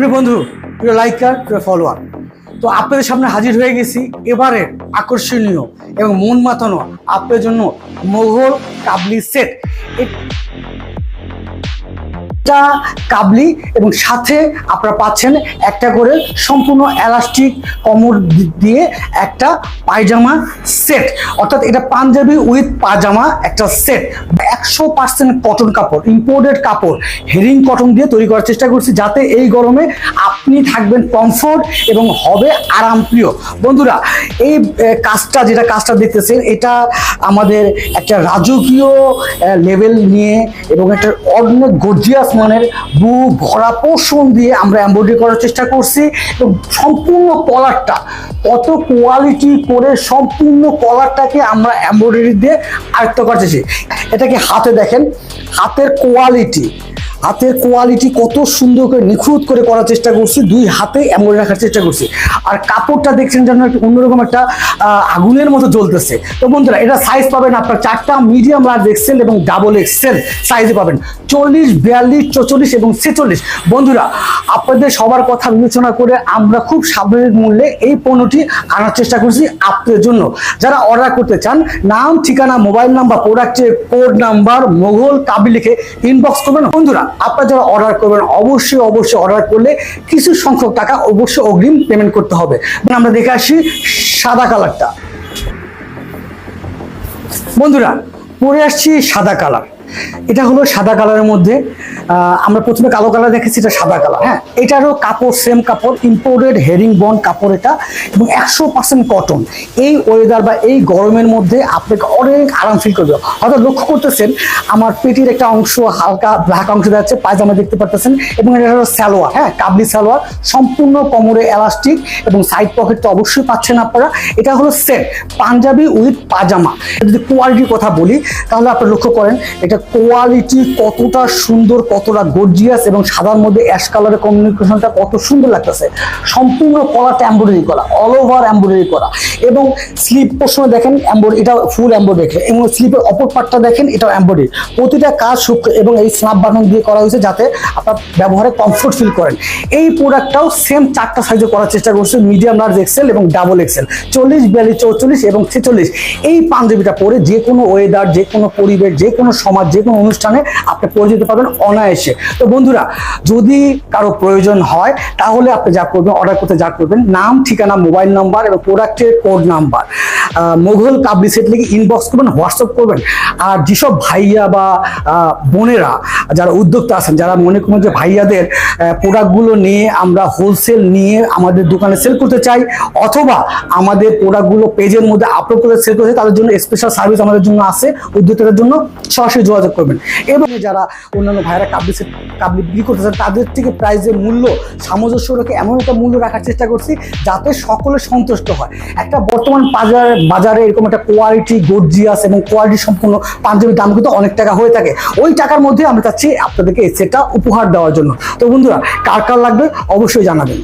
প্রিয় বন্ধু, প্রিয় লাইকার, প্রিয় ফলোয়ার, তো আপনাদের সামনে হাজির হয়ে গেছি এবারের আকর্ষণীয় এবং মন মাতানো আপনাদের জন্য মোগল কাবলি সেট। এটা কাবলি এবং সাথে আপনারা পাচ্ছেন একটা করে সম্পূর্ণ এলাস্টিক কোমর দিয়ে একটা পায়জামা সেট, অর্থাৎ এটা পাঞ্জাবি উইথ পাজামা একটা সেট। 100% কটন কাপড়, ইম্পোর্টেড কাপড়, হেরিং কটন দিয়ে তৈরি করার চেষ্টা করছি, যাতে এই গরমে আপনি থাকবেন কমফোর্ট এবং হবে আরামপ্রিয়। বন্ধুরা, এই কাজটা দেখতেছেন, এটা আমাদের একটা রাজকীয় লেভেল নিয়ে এবং একটা অনেক গর্জিয়াস মানের বুক ভরা পোষণ দিয়ে আমরা এমব্রয়ডারি করার চেষ্টা করছি এবং সম্পূর্ণ কলারটা কত কোয়ালিটি করে সম্পূর্ণ কলারটাকে আমরা এমব্রয়ডারি দিয়ে আয়ত্ত করতেছি। এটাকে হাতে দেখেন, হাতের কোয়ালিটি কত সুন্দর করে নিখুঁত করে করার চেষ্টা করছি, দুই হাতে এমব্রয়ডারি রাখার চেষ্টা করছি। আর কাপড়টা দেখছেন যেন অন্যরকম একটা আগুনের মতো জ্বলতেছে। তো বন্ধুরা, এটা সাইজ পাবেন আপনার 4টা মিডিয়াম, লার্জ এক্সেল এবং ডাবল এক্সেল সাইজে পাবেন, 40, 42, 44 এবং 46। বন্ধুরা, আপনাদের সবার কথা বিবেচনা করে আমরা খুব স্বাভাবিক মূল্যে এই পণ্যটি আনার চেষ্টা করছি আপনাদের জন্য। যারা অর্ডার করতে চান, নাম, ঠিকানা, মোবাইল নাম্বার, প্রোডাক্টের কোড নাম্বার মোগল কাবলি লিখে ইনবক্স করবেন। বন্ধুরা, আপনারা যারা অর্ডার করবেন অবশ্যই অর্ডার করলে কিছু সংখ্যক টাকা অবশ্যই অগ্রিম পেমেন্ট করতে হবে। আমরা দেখে আসি সাদা কালারটা। বন্ধুরা, পরে আসছি সাদা কালার। এটা হলো সাদা কালারের মধ্যে, আমরা প্রথমে কালো কালার দেখেছি, এটা সাদা কালার। হ্যাঁ, এটারও কাপড় সেম কাপড়, ইম্পোর্টেড হেরিং বন্ড কাপড় এটা, এবং 100% কটন। এই ওয়েদার বা এই গরমের মধ্যে আপনাকে অনেক আরাম ফিল করবে। হয়তো লক্ষ্য করতেছেন আমার পেটির একটা অংশ হালকা ব্ল্যাক অংশ যাচ্ছে, পায়জামা দেখতে পারতেছেন, এবং এটা হলো সালোয়ার। হ্যাঁ, কাবলি সালোয়ার, সম্পূর্ণ কোমরে এলাস্টিক এবং সাইড পকেট তো অবশ্যই পাচ্ছেন আপনারা। এটা হলো সেট পাঞ্জাবি উইথ পাজামা। যদি কোয়ালিটির কথা বলি তাহলে আপনারা লক্ষ্য করেন এটা কোয়ালিটি কতটা সুন্দর, কতটা গর্জিয়াস, এবং সাদার মধ্যে অ্যাশ কালারের কম্বিনেশনটা কত সুন্দর লাগতেছে। সম্পূর্ণ কলারটা এমব্রয়ডারি করা, অল ওভার এমব্রয়ডারি করা, এবং স্লিপ পোর্শনে দেখেন এমব্রয়ডারি, এটা ফুল এমব্রয়ডারি, এবং স্লিপের অপর পার্টটা দেখেন এটাও এমব্রয়ডারি। প্রতিটা কাজ সূক্ষ্ম এবং এই স্ন্যাপ বাটন দিয়ে করা হয়েছে যাতে আপনার ব্যবহারে কমফোর্ট ফিল করেন। এই প্রোডাক্টটাও সেম 4টা সাইজে করার চেষ্টা করছে, মিডিয়াম, লার্জ এক্সেল এবং ডাবল এক্সেল, 40, 42, 44 এবং 46। এই পাঞ্জাবিটা পরে যে কোনো ওয়েদার, যে কোনো পরিবেশ, যে কোনো সমাজ, যে কোনো অনুষ্ঠানে আপনি পরে যেতে পারবেন অনায়াসে। তো বন্ধুরা, যদি কারো প্রয়োজন হয় তাহলে আপনি যা করবেন, অর্ডার করতে যা করবেন, নাম, ঠিকানা, মোবাইল নাম্বার এবং প্রোডাক্টের কোড নাম্বার মোগল কাবলি সেট লিখে ইনবক্স করবেন, হোয়াটসঅ্যাপ করবেন। আর যেসব ভাইয়া বা বোনেরা যারা উদ্যোক্তা আছেন, যারা মনে করেন যে ভাইয়াদের প্রোডাক্টগুলো নিয়ে আমরা হোলসেল নিয়ে আমাদের দোকানে সেল করতে চাই, অথবা আমাদের প্রোডাক্টগুলো পেজের মধ্যে আপলোড করে সেল করতে, তাদের জন্য স্পেশাল সার্ভিস আমাদের জন্য আছে। উদ্যোক্তাদের জন্য সরাসরি যোগাযোগ করবেন। এবং যারা অন্যান্য ভাইরা কাবলি বিক্রি করতে চান, তাদের থেকে প্রাইসের মূল্য সামঞ্জস্য রেখে এমন একটা মূল্য রাখার চেষ্টা করছি যাতে সকলে সন্তুষ্ট হয়। একটা বর্তমান বাজারে এরকম একটা কোয়ালিটি গর্জিয়াস এবং কোয়ালিটি সম্পূর্ণ পাঞ্জাবির দাম কিন্তু অনেক টাকা হয়ে থাকে। ওই টাকার মধ্যে আমরা চাচ্ছি আপনাদেরকে এই সেটটা উপহার দেওয়ার জন্য। তো বন্ধুরা, কার কার লাগবে অবশ্যই জানাবেন।